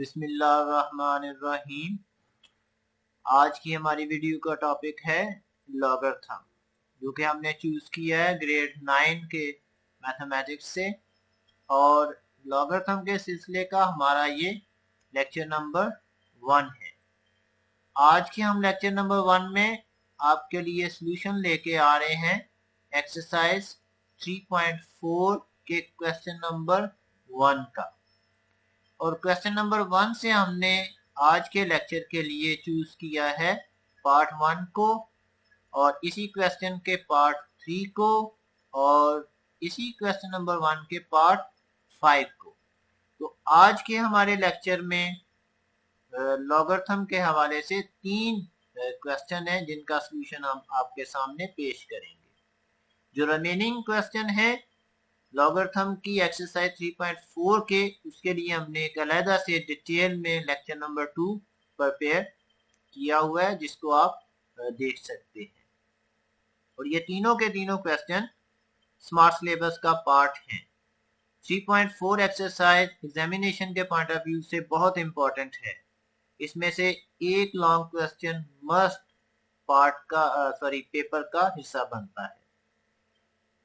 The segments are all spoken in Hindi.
बिस्मिल्लाहिर्रहमानिर्रहीम। आज की हमारी वीडियो का टॉपिक है लॉगरिथम, जो कि हमने चूज किया है ग्रेड 9 के मैथमेटिक्स से। और लॉगरिथम के सिलसिले का हमारा ये लेक्चर नंबर 1 है। आज के हम लेक्चर नंबर 1 में आपके लिए सॉल्यूशन लेके आ रहे हैं एक्सरसाइज 3.4 के क्वेश्चन नंबर 1 का। और क्वेश्चन नंबर 1 से हमने आज के लेक्चर के लिए चूज किया है पार्ट 1 को, और इसी क्वेश्चन के पार्ट 3 को, और इसी क्वेश्चन नंबर 1 के पार्ट 5 को। तो आज के हमारे लेक्चर में लॉगरिथम के हवाले से 3 क्वेश्चन हैं जिनका सॉल्यूशन हम आपके सामने पेश करेंगे। जो रिमेनिंग क्वेश्चन है लॉगरिथम की एक्सरसाइज 3.4 के, उसके लिए हमने एक अलहदा से डिटेल में लेक्चर नंबर 2 प्रिपेयर किया हुआ है, जिसको आप देख सकते हैं। और ये तीनों के तीनों क्वेश्चन स्मार्ट सिलेबस का पार्ट हैं। 3.4 एक्सरसाइज एग्जामिनेशन के पॉइंट ऑफ व्यू से बहुत इंपॉर्टेंट है। इसमें से एक लॉन्ग क्वेश्चन मस्ट पार्ट का पेपर का हिस्सा बनता है।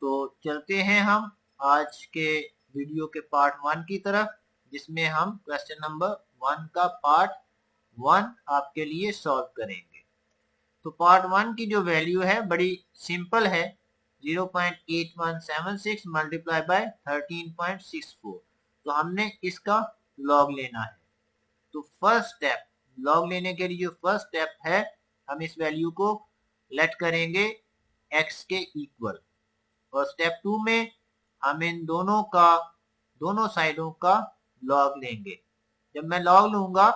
तो चलते हैं हम आज के वीडियो के पार्ट 1 की तरफ, जिसमें हम क्वेश्चन नंबर 1 का पार्ट 1 आपके लिए सॉल्व करेंगे। तो पार्ट 1 की जो वैल्यू है बड़ी सिंपल है, 0.8176 मल्टीप्लाई बाय 13.64। तो हमने इसका लॉग लेना है। तो फर्स्ट स्टेप, लॉग लेने के लिए जो फर्स्ट स्टेप है, हम इस वैल्यू को लेट करेंगे x के इक्वल। और स्टेप 2 में हम इन दोनों साइडों का लॉग लेंगे। जब मैं लॉग लूंगा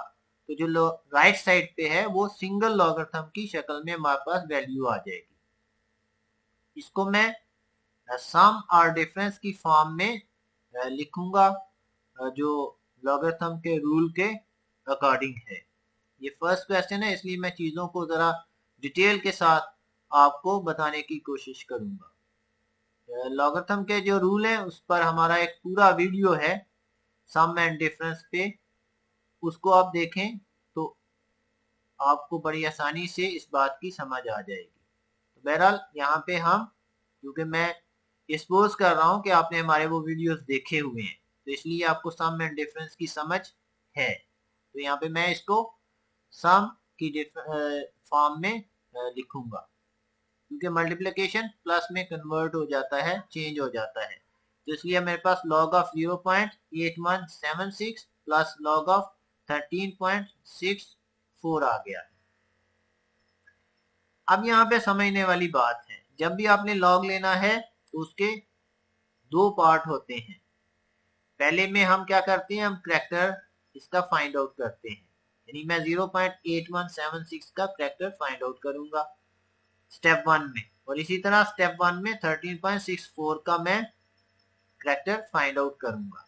तो जो राइट साइड पे है वो सिंगल लॉगरिथम की शक्ल में हमारे पास वैल्यू आ जाएगी। इसको मैं सम और डिफरेंस की फॉर्म में लिखूंगा, जो लॉगरिथम के रूल के अकॉर्डिंग है। ये फर्स्ट क्वेश्चन है, इसलिए मैं चीजों को जरा डिटेल के साथ आपको बताने की कोशिश करूंगा। लॉगरिथम के जो रूल है उस पर हमारा एक पूरा वीडियो है सम एंड डिफरेंस पे, उसको आप देखें तो आपको बड़ी आसानी से इस बात की समझ आ जाएगी। तो बहरहाल यहाँ पे हम, क्योंकि मैं सपोज कर रहा हूँ कि आपने हमारे वो वीडियोस देखे हुए हैं, तो इसलिए आपको सम एंड डिफरेंस की समझ है। तो यहाँ पे मैं इसको सम की फॉर्म में लिखूंगा, क्योंकि मल्टीप्लिकेशन प्लस में कन्वर्ट हो जाता है, चेंज हो जाता है। तो इसलिए मेरे पास log of 0.8176 plus log of 13.64 आ गया। अब यहाँ पे समझने वाली बात है, जब भी आपने log लेना है तो उसके 2 पार्ट होते हैं। पहले में हम क्या करते हैं, हम करैक्टर इसका फाइंड आउट करते हैं, यानी मैं 0.8176 का करैक्टर फाइंड आउट करूंगा स्टेप 1 में, और इसी तरह स्टेप 1 में 13.64 का मैं करैक्टर फाइंड आउट करूंगा।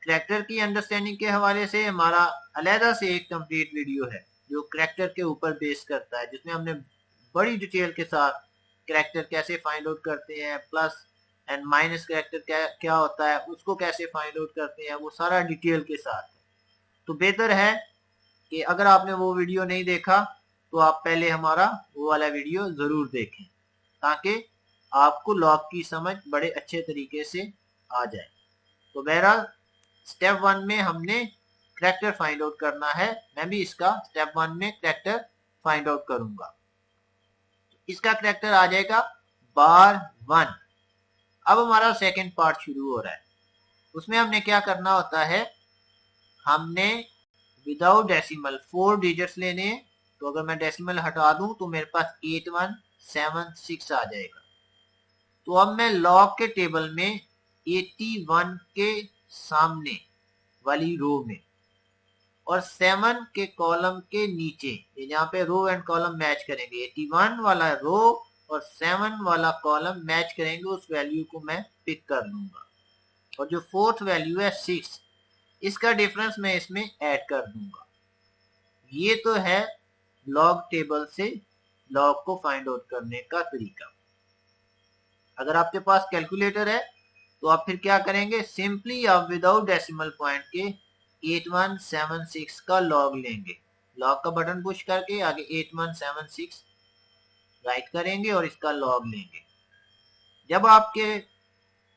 करैक्टर की अंडरस्टैंडिंग के हवाले से हमारा अलहदा से एक कंप्लीट वीडियो है जो करैक्टर के ऊपर बेस करता है, जिसमें हमने बड़ी डिटेल के साथ करैक्टर कैसे फाइंड आउट करते हैं, प्लस एंड माइनस करैक्टर क्या होता है, उसको कैसे फाइंड आउट करते हैं, वो सारा डिटेल के साथ है। तो बेहतर है कि अगर आपने वो वीडियो नहीं देखा तो आप पहले हमारा वो वाला वीडियो जरूर देखें, ताकि आपको लॉग की समझ बड़े अच्छे तरीके से आ जाए। तो बहरहाल स्टेप 1 में हमने करैक्टर फाइंड आउट करना है। मैं भी इसका स्टेप 1 में करैक्टर फाइंड आउट करूंगा। इसका करैक्टर आ जाएगा बार 1। अब हमारा सेकंड पार्ट शुरू हो रहा है। उसमें हमने क्या करना होता है, हमने विदाउट डेसिमल 4 डिजिट्स लेने हैं। तो अगर मैं डेसिमल हटा दूं तो मेरे पास 8176 आ जाएगा। तो अब मैं लॉग के टेबल में 81 के सामने वाली रो में और 7 के कॉलम के नीचे, यहाँ पे रो एंड कॉलम मैच करेंगे, 81 वाला रो और 7 वाला कॉलम मैच करेंगे, उस वैल्यू को मैं पिक कर लूंगा। और जो फोर्थ वैल्यू है 6, इसका डिफरेंस मैं इसमें ऐड कर दूंगा। ये तो है लॉग टेबल से लॉग को फाइंड आउट करने का तरीका। अगर आपके पास कैलकुलेटर है तो आप फिर क्या करेंगे, सिंपली आप विदाउट डेसिमल पॉइंट के 8176 का लॉग लेंगे। लॉग का बटन पुश करके आगे 8176 राइट करेंगे और इसका लॉग लेंगे। जब आपके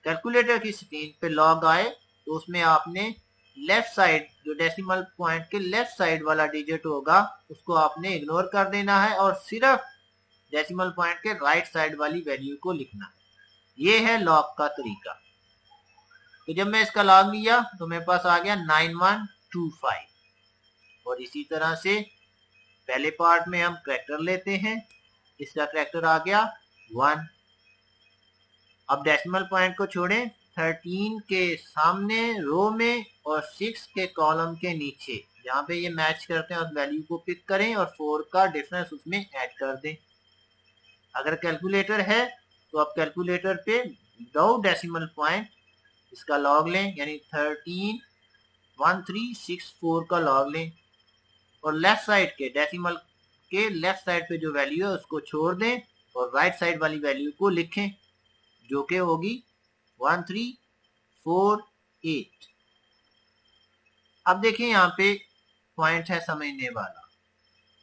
कैलकुलेटर की स्क्रीन पे लॉग आए तो उसमें आपने लेफ्ट साइड, जो डेसिमल पॉइंट के लेफ्ट साइड वाला डिजिट होगा, उसको आपने इग्नोर कर देना है और सिर्फ डेसिमल पॉइंट के राइट साइड वाली वैल्यू को लिखना है। ये है लॉग का तरीका। तो जब मैं इसका लॉग लिया तो मेरे पास आ गया 9125। और इसी तरह से पहले पार्ट में हम करैक्टर लेते हैं, इसका करैक्टर आ गया 1। अब डेसिमल पॉइंट को छोड़ें, 13 के सामने रो में और 6 के कॉलम के नीचे जहाँ पे ये मैच करते हैं उस वैल्यू को पिक करें और 4 का डिफरेंस उसमें ऐड कर दें। अगर कैलकुलेटर है तो आप कैलकुलेटर पे विदाउट डेसिमल पॉइंट इसका लॉग लें, यानी 131364 का लॉग लें और लेफ्ट साइड के डेसिमल के लेफ्ट साइड पे जो वैल्यू है उसको छोड़ दें और राइट साइड वाली वैल्यू को लिखें, जो कि होगी 1348। अब देखिए यहाँ पे पॉइंट है समझने वाला,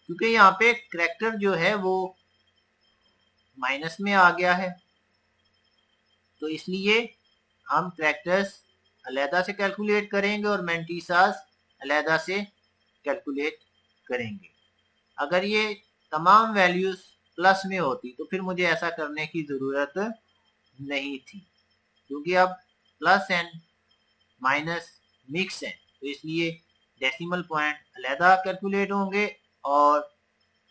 क्योंकि यहाँ पे करैक्टर जो है वो माइनस में आ गया है, तो इसलिए हम करैक्टर्स अलहदा से कैलकुलेट करेंगे और मैंटीसास अलहदा से कैलकुलेट करेंगे। अगर ये तमाम वैल्यूज प्लस में होती तो फिर मुझे ऐसा करने की ज़रूरत नहीं थी, क्योंकि अब प्लस एंड माइनस मिक्स है, तो इसलिए डेसिमल पॉइंट अलहदा कैलकुलेट होंगे और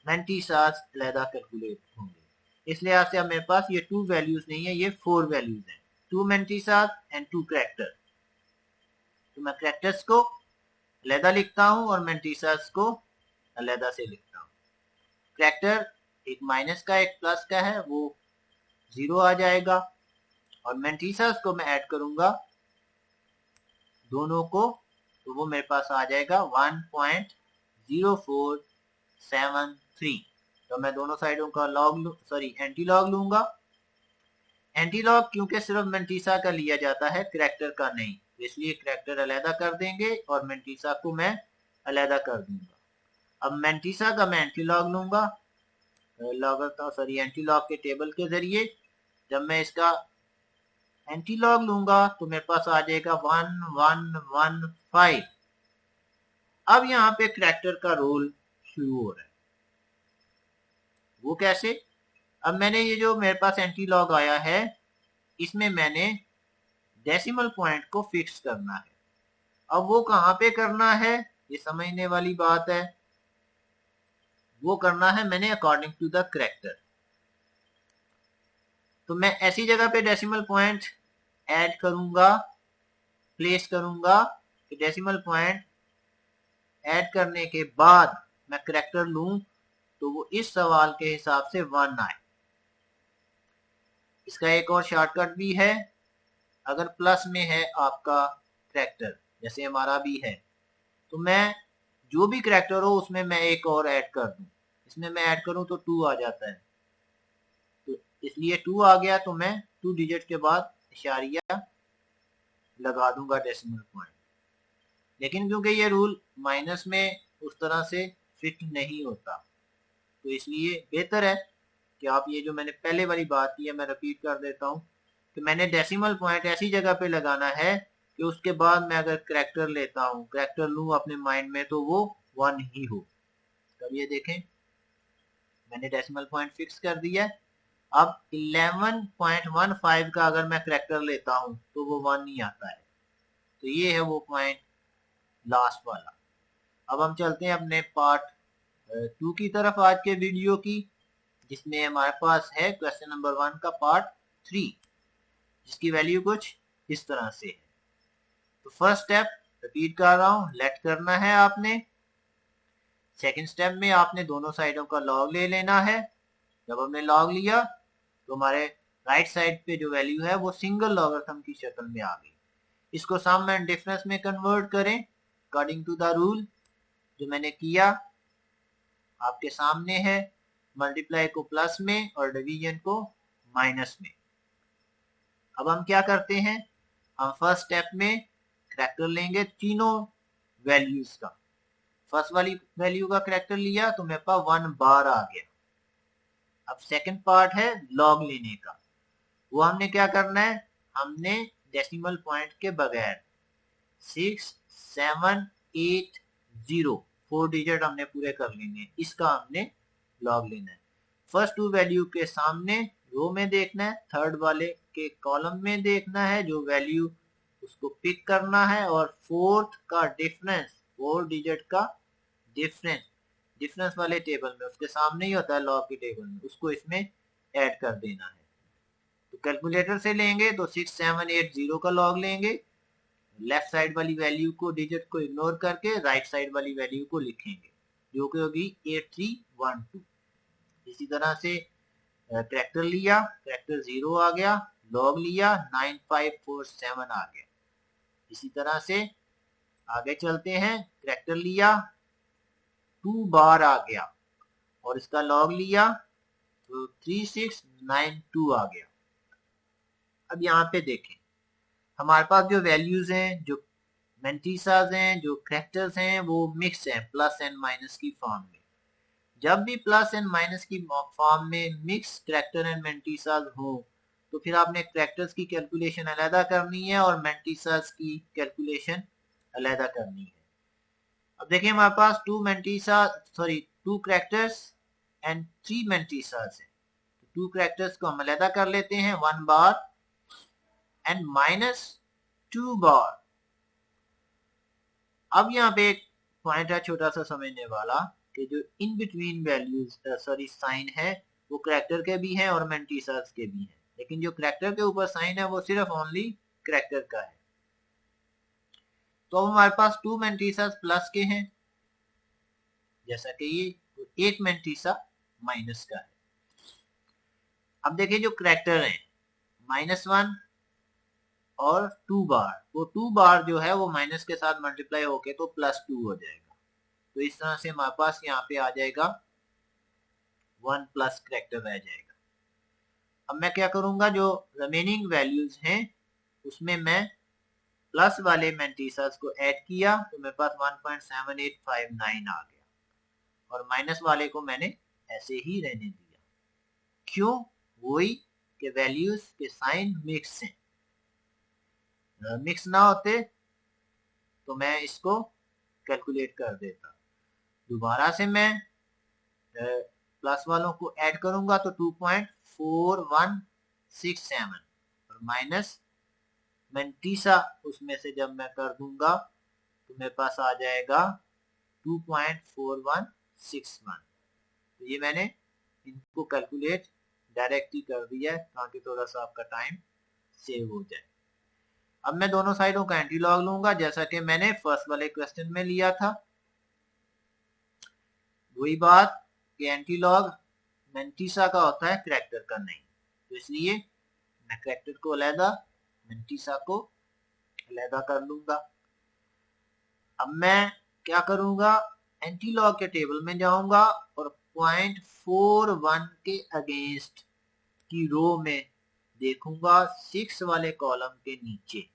मैंटीसास अलहदा कैलकुलेट होंगे। इस लिहाज से अब मेरे पास ये 2 वैल्यूज नहीं है, ये 4 वैल्यूज हैं, 2 मैंटीसास एंड 2 करैक्टर। तो मैं करैक्टर्स को अलहदा लिखता हूँ और मैंटीसास को अलहदा से लिखता हूँ। करैक्टर एक माइनस का एक प्लस का है, वो 0 आ जाएगा और मैंटीसास को मैं ऐड करूंगा दोनों को, तो वो मेरे पास आ जाएगा 1.0473। तो मैं दोनों साइडों का एंटी लॉग लूंगा। एंटी लॉग क्योंकि सिर्फ मैंटीसा का लिया जाता है, करैक्टर का नहीं, इसलिए करैक्टर अलहदा कर देंगे और मैंटीसा को मैं अलहदा कर दूंगा। अब मैंटीसा का मैं एंटी लॉग लूंगा, एंटी लॉग के टेबल के जरिए जब मैं इसका एंटी लॉग लूंगा तो मेरे पास आ जाएगा 1115। अब यहाँ पे करैक्टर का रोल शुरू हो रहा है। वो कैसे? अब मैंने ये जो मेरे पास एंटी लॉग आया है, इसमें मैंने डेसिमल पॉइंट को फिक्स करना है। अब वो कहाँ पे करना है, ये समझने वाली बात है। वो करना है मैंने अकॉर्डिंग टू द करैक्टर। तो मैं ऐसी जगह पे डेसिमल पॉइंट ऐड करूंगा, प्लेस करूंगा कि डेसिमल पॉइंट ऐड करने के बाद मैं करैक्टर लूं तो वो इस सवाल के हिसाब से 1 आए। इसका एक और शॉर्टकट भी है, अगर प्लस में है आपका करैक्टर जैसे हमारा भी है, तो मैं जो भी करैक्टर हो उसमें मैं एक और ऐड कर दूं। इसमें मैं ऐड करूं तो 2 आ जाता है, तो इसलिए 2 आ गया तो मैं 2 डिजिट के बाद इशारिया लगा दूंगा डेसिमल पॉइंट। लेकिन क्योंकि ये रूल माइनस में उस तरह से फिट नहीं होता, तो इसलिए बेहतर है कि आप ये जो मैंने पहले वाली बात की है मैं रिपीट कर देता हूँ कि मैंने डेसिमल पॉइंट ऐसी जगह पे लगाना है कि उसके बाद मैं अगर करैक्टर लेता हूँ, करैक्टर लूँ अपने माइंड में, तो वो 1 ही हो। तब ये देखें मैंने डेसिमल पॉइंट फिक्स कर दिया। अब 11.15 का अगर मैं करैक्टर लेता हूँ तो वो 1 नहीं आता है, तो ये है वो पॉइंट लास्ट वाला। अब हम चलते हैं अपने पार्ट 2 की तरफ आज के वीडियो की, जिसमें हमारे पास है क्वेश्चन नंबर 1 का पार्ट 3, जिसकी वैल्यू कुछ इस तरह से है। तो फर्स्ट स्टेप रिपीट कर रहा हूँ, लेट करना है आपने। सेकंड स्टेप में आपने दोनों साइडों का लॉग ले लेना है। जब हमने लॉग लिया तो हमारे राइट साइड पे जो वैल्यू है वो सिंगल लॉगरिथम की शक्ल में आ गई। इसको सम एंड डिफरेंस में कन्वर्ट करें अकॉर्डिंग टू द रूल जो मैंने किया, आपके सामने है। मल्टीप्लाई को प्लस में और डिवीजन को माइनस में। अब हम क्या करते हैं, हम फर्स्ट स्टेप में करैक्टर लेंगे तीनों वैल्यूज का। फर्स्ट वाली वैल्यू का करेक्टर लिया तो मेरे पास 1 बार आ गया। अब सेकंड पार्ट है लॉग लेने का। वो हमने क्या करना है, हमने डेसिमल पॉइंट के बगैर 6, 7, 8, 0 4 डिजिट हमने पूरे कर लेंगे, इसका हमने लॉग लेना है। फर्स्ट टू वैल्यू के सामने रो में देखना है, थर्ड वाले के कॉलम में देखना है जो वैल्यू उसको पिक करना है, और फोर्थ का डिफरेंस 4 डिजिट का डिफरेंस वाले टेबल में उसके सामने ही होता है लॉग के टेबल में, उसको इसमें ऐड कर देना है। तो कैलकुलेटर से लेंगे तो 6, 7, 8, 0 का लॉग लेंगे, लेफ्ट साइड वाली वैल्यू को डिजिट को इग्नोर करके राइट साइड वाली वैल्यू को लिखेंगे जो कि होगी 8312। इसी तरह से करेक्टर लिया, करेक्टर 0 आ गया, लॉग लिया 9547 आ गया। इसी तरह से आगे चलते हैं, करेक्टर लिया 2 बार आ गया और इसका लॉग लिया तो 3692 आ गया। अब यहाँ पे देखें हमारे पास जो वैल्यूज हैं, जो मेंटिसाज हैं, जो करेक्टर्स हैं, वो मिक्स हैं प्लस एंड माइनस की फॉर्म में। जब भी प्लस एंड माइनस की फॉर्म में मिक्स करेक्टर एंड मेंटिसाज हो तो फिर आपने करेक्टर्स की कैलकुलेशन अलग करनी है और मेंटिसाज की कैलकुलेशन अलग करनी है। अब देखिए हमारे पास 2 करेक्टर्स एंड 3 मेंटिसाज है। 2 करेक्टर्स को हम अलग कर लेते हैं, 1 बार एंड -2 बार। अब यहाँ पे एक पॉइंट है छोटा सा समझने वाला कि जो इन बिटवीन वैल्यूज साइन है वो करेक्टर के भी हैं और मेंटिसाज के भी हैं, लेकिन जो करेक्टर के ऊपर साइन है वो सिर्फ ओनली करेक्टर का है। तो अब हमारे पास 2 मेंटिसाज प्लस के हैं जैसा कि ये, तो 1 मेंटिसा माइनस का है। अब देखिए जो करेक्टर है -1 और 2 बार, वो 2 बार जो है वो माइनस के साथ मल्टीप्लाई होके तो +2 हो जाएगा। तो इस तरह से हमारे पास यहाँ पे आ जाएगा 1 प्लस करेक्टर रह जाएगा। अब मैं क्या करूंगा, जो रिमेनिंग वैल्यूज हैं उसमें मैं प्लस वाले मेंटिसास को ऐड किया तो मेरे पास 1.7859 आ गया और माइनस वाले को मैंने ऐसे ही रहने दिया। क्यों? वही के वैल्यूज के साइन मिक्स हैं, मिक्स ना होते तो मैं इसको कैलकुलेट कर देता। दोबारा से मैं प्लस वालों को ऐड करूंगा तो 2.4167 और माइनस मेंटिसा उसमें से जब मैं कर दूंगा तो मेरे पास आ जाएगा 2.4161। तो ये मैंने इनको कैलकुलेट डायरेक्ट ही कर दिया है ताकि थोड़ा सा आपका टाइम सेव हो जाए। अब मैं दोनों साइडों का एंटी लॉग लूंगा जैसा कि मैंने फर्स्ट वाले क्वेश्चन में लिया था। वही बात कि एंटी लॉग मेंटिसा का होता है, करेक्टर का नहीं, तो इसलिए मैं करेक्टर को अलहदा मेंटिसा को अलहदा कर लूंगा। अब मैं क्या करूंगा, एंटी लॉग के टेबल में जाऊंगा और 0.41 के अगेंस्ट की रो में देखूंगा 6 वाले कॉलम के नीचे,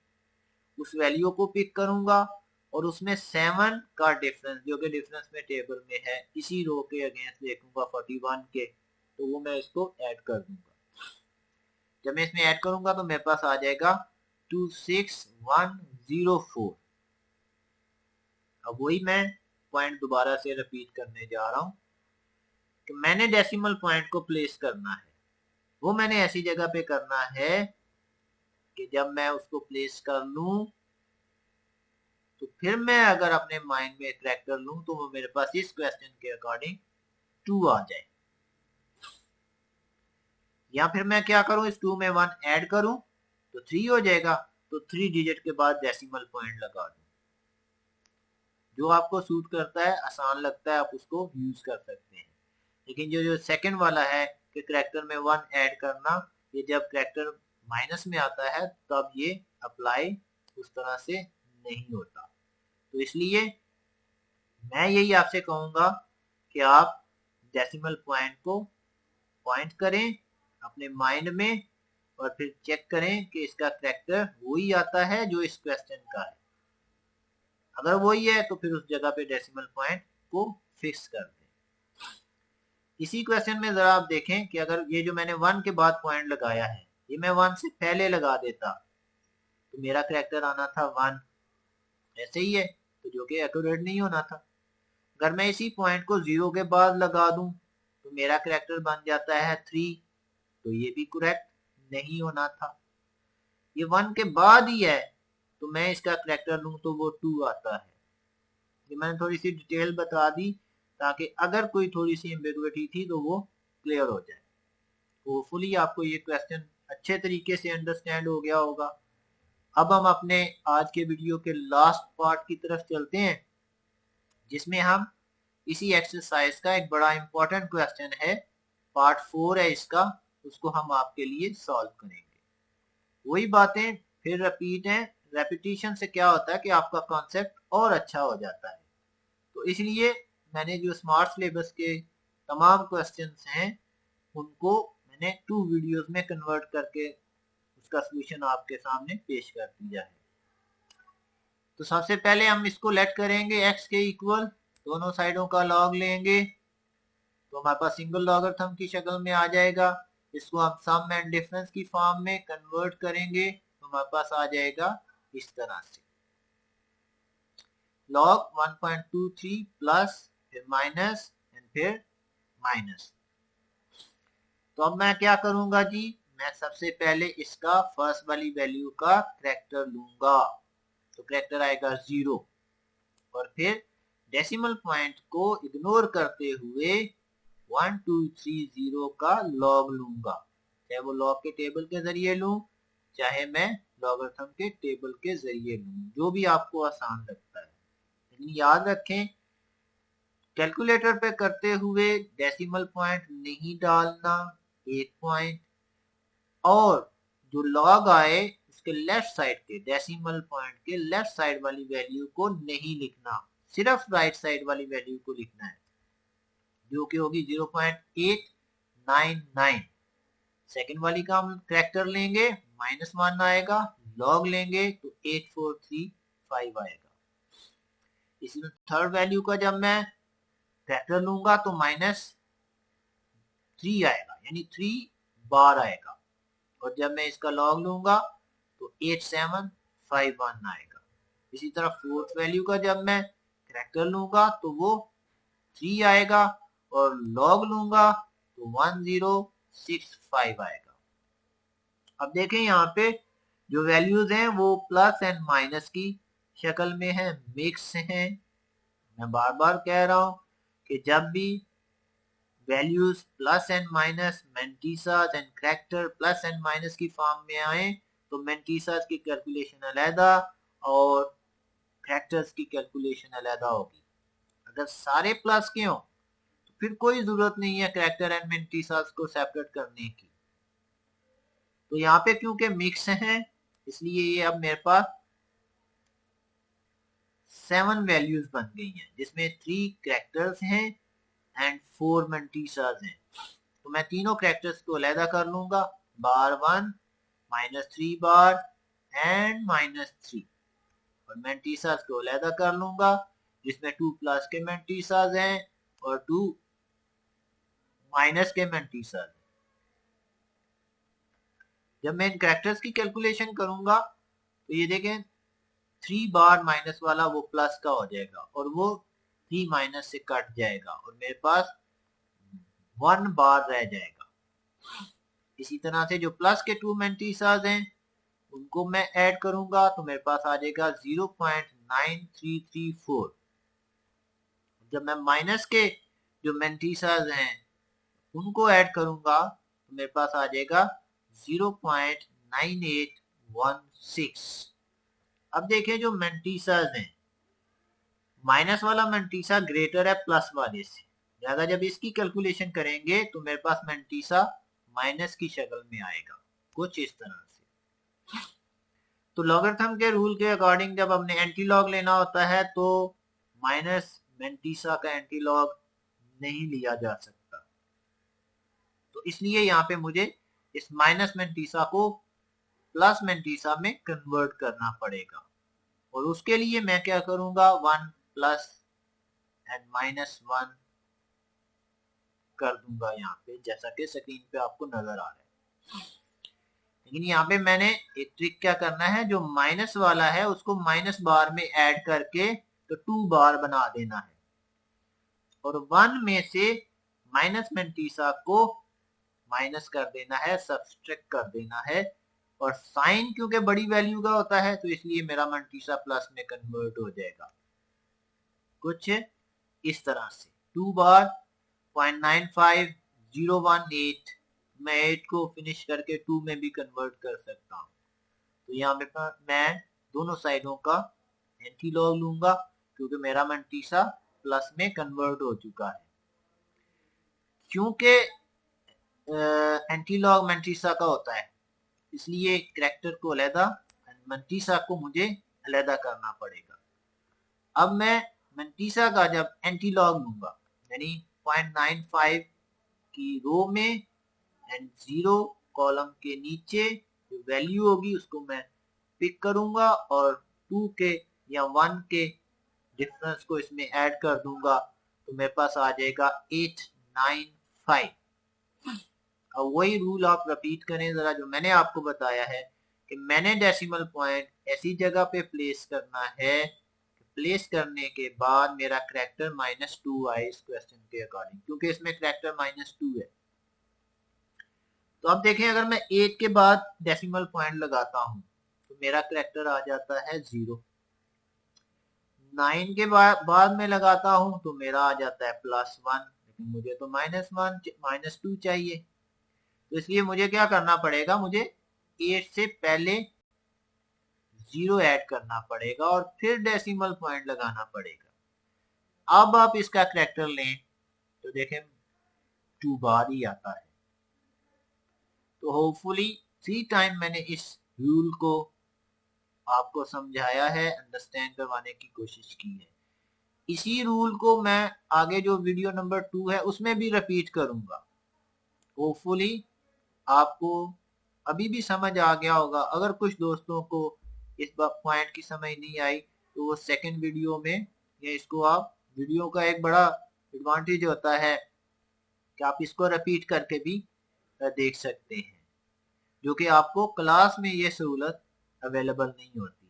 उस वैल्यू को पिक करूंगा और उसमें 7 का डिफरेंस जो कि डिफरेंस में टेबल में है इसी रो के अगेंस्ट देखूंगा 41 के, तो वो मैं इसको ऐड कर दूंगा। जब मैं इसमें ऐड करूंगा तो मेरे पास आ जाएगा 26104। अब वही मैं पॉइंट दोबारा से रिपीट करने जा रहा हूं कि मैंने डेसिमल पॉइंट को प्लेस करना है, वो मैंने ऐसी जगह पे करना है कि जब मैं उसको प्लेस कर लूं तो फिर मैं अगर अपने माइंड में ट्रैक कर लूं तो वो मेरे पास इस क्वेश्चन के अकॉर्डिंग 2 आ जाए, या फिर मैं क्या करूं, इस 2 में 1 ऐड करूं तो 3 हो जाएगा, तो 3 डिजिट के बाद डेसिमल पॉइंट लगा दूं। जो आपको सूट करता है, आसान लगता है, आप उसको यूज कर सकते हैं। लेकिन जो सेकंड वाला है कि करेक्टर में 1 ऐड करना, ये जब करेक्टर माइनस में आता है तब ये अप्लाई उस तरह से नहीं होता। तो इसलिए मैं यही आपसे कहूंगा कि आप डेसिमल पॉइंट को पॉइंट करें अपने माइंड में और फिर चेक करें कि इसका करेक्टर वही आता है जो इस क्वेश्चन का है। अगर वही है तो फिर उस जगह पे डेसिमल पॉइंट को फिक्स कर दें। इसी क्वेश्चन में जरा आप देखें कि अगर ये जो मैंने 1 के बाद पॉइंट लगाया है ये मैं 1 से पहले लगा देता तो मेरा करैक्टर आना था 1, ऐसे ही है, तो जो कि एक्यूरेट नहीं होना था। अगर मैं इसी पॉइंट को 0 के बाद लगा दूं तो मेरा करैक्टर बन जाता है 3, तो ये भी करेक्ट नहीं होना था। ये 1 के बाद ही है तो मैं इसका करैक्टर लूं तो वो 2 आता है। ये मैंने थोड़ी सी डिटेल बता दी ताकि अगर कोई थोड़ी सी एम्बिगुइटी थी तो वो क्लियर हो जाए। होपफुली आपको ये क्वेश्चन अच्छे तरीके से अंडरस्टैंड हो गया होगा। अब हम अपने आज के वीडियो के लास्ट पार्ट की तरफ चलते हैं जिसमें हम इसी एक्सरसाइज का एक बड़ा इंपॉर्टेंट क्वेश्चन है, पार्ट 4 है इसका, उसको हम आपके लिए सॉल्व करेंगे। वही बातें फिर रिपीट हैं, रेपिटेशन से क्या होता है कि आपका कॉन्सेप्ट और अच्छा हो जाता है। तो इसलिए मैंने जो स्मार्ट सिलेबस के तमाम क्वेश्चंस हैं उनको मैंने 2 वीडियोस में कन्वर्ट करके उसका सॉल्यूशन आपके सामने पेश कर दिया है। तो सबसे पहले हम इसको लेट करेंगे x के इक्वल, दोनों साइडों का लॉग लेंगे तो हमारे पास सिंगल लॉगरिथम की शक्ल में आ जाएगा। इसको हम सम एंड डिफरेंस की फॉर्म में कन्वर्ट करेंगे तो हमारे पास आ जाएगा इस तरह से, log 1.23 प्लस फिर माइनस एंड फिर माइनस। तो अब मैं क्या करूंगा जी, मैं सबसे पहले इसका फर्स्ट वाली वैल्यू का करैक्टर लूंगा तो करैक्टर आएगा 0 और फिर डेसिमल पॉइंट को इग्नोर करते हुए 1230 का लॉग लूंगा, चाहे वो लॉग के टेबल के जरिए लूं चाहे मैं लॉगरिथम के टेबल के जरिए लूं, जो भी आपको आसान लगता है। लेकिन याद रखें कैलकुलेटर पे करते हुए डेसिमल पॉइंट नहीं डालना, एक पॉइंट, और जो लॉग आए उसके लेफ्ट साइड के डेसिमल पॉइंट के लेफ्ट साइड वाली वैल्यू को नहीं लिखना, सिर्फ राइट साइड वाली वैल्यू को लिखना है जो कि होगी 0.899। सेकंड वाली का हम करैक्टर लेंगे -1 आएगा, लॉग लेंगे तो 8435 आएगा। इसमें थर्ड वैल्यू का जब मैं करैक्टर लूंगा तो -3 आएगा यानी 3 बार आएगा, और जब मैं इसका लॉग लूंगा तो 8751 आएगा। इसी तरह फोर्थ वैल्यू का जब मैं करैक्टर लूंगा तो वो 3 आएगा और लॉग लूंगा तो 1065 आएगा। अब देखें यहाँ पे जो वैल्यूज हैं वो प्लस एंड माइनस की शक्ल में है, मिक्स हैं। मैं बार बार कह रहा हूं कि जब भी values plus and minus, mantissas and character plus and minus की फॉर्म में आए तो मेंटिसास की कैलकुलेशन अलहदा और करैक्टर्स की कैलकुलेशन अलहदा होगी। अगर सारे प्लस के हों तो फिर कोई जरूरत नहीं है करैक्टर एंड मेंटिसास को सेपरेट करने की। तो यहाँ पे क्योंकि मिक्स हैं इसलिए ये अब मेरे पास 7 वैल्यूज बन गई हैं जिसमें 3 करैक्टर्स हैं एंड 4 मेंटिसास हैं। तो मैं तीनों करैक्टर्स को अलहदा कर लूंगा, बार 1, -3 बार एंड -3, और मेंटिसास को अलहदा कर लूंगा जिसमें 2 प्लस के मेंटिसास हैं और 2 माइनस के मेंटिसास हैं। जब मैं इन करैक्टर्स की कैलकुलेशन करूंगा तो ये देखें 3 बार माइनस वाला वो प्लस का हो जाएगा और वो 3 माइनस से कट जाएगा और मेरे पास 1 बार रह जाएगा। इसी तरह से जो प्लस के 2 मेंटिसास हैं उनको मैं ऐड करूंगा तो मेरे पास आ जाएगा 0.9334। जब मैं माइनस के जो मेंटिसास हैं उनको ऐड करूंगा तो मेरे पास आ जाएगा 0.9816। अब देखें जो मेंटिसास हैं, माइनस वाला मेंटिसा ग्रेटर है प्लस वाले से, लिहाजा जब इसकी कैलकुलेशन करेंगे तो मेरे पास मेंटिसा माइनस की शक्ल में आएगा कुछ इस तरह से। तो लॉगरिथम के रूल के अकॉर्डिंग जब हमने एंटी लॉग लेना होता है तो माइनस मेंटिसा का एंटी लॉग नहीं लिया जा सकता, तो इसलिए यहाँ पे मुझे इस माइनस मेंटिसा को प्लस मेंटिसा में कन्वर्ट करना पड़ेगा। और उसके लिए मैं क्या करूंगा 1 प्लस एंड -1 कर दूंगा यहाँ पे, जैसा कि स्क्रीन पे आपको नजर आ रहा है। लेकिन यहाँ पे मैंने एक ट्रिक क्या करना है, जो माइनस वाला है उसको माइनस बार में ऐड करके तो 2 बार बना देना है, और 1 में से माइनस मेंटीसा को माइनस कर देना है, सब्सट्रैक्ट कर देना है। और साइन क्योंकि बड़ी वैल्यू का होता है तो इसलिए मेरा मेंटीसा प्लस में कन्वर्ट हो जाएगा कुछ इस तरह से। 2 बार 0.95018, मैं 8 को फिनिश करके 2 में भी कन्वर्ट कर सकता हूँ। तो यहाँ पे मैं दोनों साइडों का एंटी लॉग लूंगा क्योंकि मेरा मेंटीसा प्लस में कन्वर्ट हो चुका है। क्योंकि एंटी लॉग मेंटीसा का होता है इसलिए करैक्टर को अलहदा, मेंटीसा को मुझे अलहदा करना पड़ेगा। अब मैं मेंटीसा का जब एंटी लॉग लूंगा यानी 0.95 की रो में एंड 0 कॉलम के नीचे जो वैल्यू होगी उसको मैं पिक करूंगा और 2 के या 1 के डिफरेंस को इसमें ऐड कर दूंगा तो मेरे पास आ जाएगा 895। अब वही रूल आप रिपीट करें जरा जो मैंने आपको बताया है कि मैंने डेसिमल पॉइंट ऐसी जगह पे प्लेस करना है, प्लेस करने के बाद मेरा करैक्टर -2 आए इस क्वेश्चन के अकॉर्डिंग, क्योंकि इसमें करैक्टर -2 है। तो अब देखें अगर मैं 8 के बाद डेसिमल पॉइंट लगाता हूं तो मेरा करैक्टर आ जाता है 0। 9 के बाद में लगाता हूं तो मेरा आ जाता है +1, लेकिन मुझे तो -2 चाहिए, तो इसलिए मुझे क्या करना पड़ेगा, मुझे 8 से पहले 0 ऐड करना पड़ेगा और फिर डेसिमल पॉइंट लगाना पड़ेगा। अब आप इसका करैक्टर लें तो देखें 2 बार ही आता है। तो होपफुली 3 टाइम मैंने इस रूल को आपको समझाया है, अंडरस्टैंड करवाने की कोशिश की है। इसी रूल को मैं आगे जो वीडियो नंबर 2 है उसमें भी रिपीट करूंगा। होपफुली आपको अभी भी समझ आ गया होगा। अगर कुछ दोस्तों को इस पॉइंट की समझ नहीं आई तो वो सेकंड वीडियो में, या इसको आप वीडियो का एक बड़ा एडवांटेज होता है कि आप इसको रिपीट करके भी देख सकते हैं, जो कि आपको क्लास में ये सहूलत अवेलेबल नहीं होती।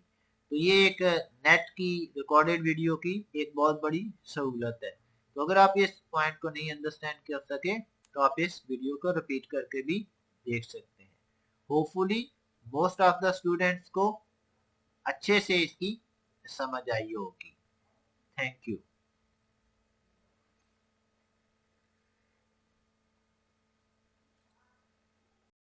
तो ये एक नेट की रिकॉर्डेड वीडियो की एक बहुत बड़ी सहूलत है। तो अगर आप इस पॉइंट को नहीं अंडरस्टैंड कर सके तो आप इस वीडियो को रिपीट करके भी देख सकते हैं। Hopefully most of the students को अच्छे से इसकी समझ आई होगी। Thank you.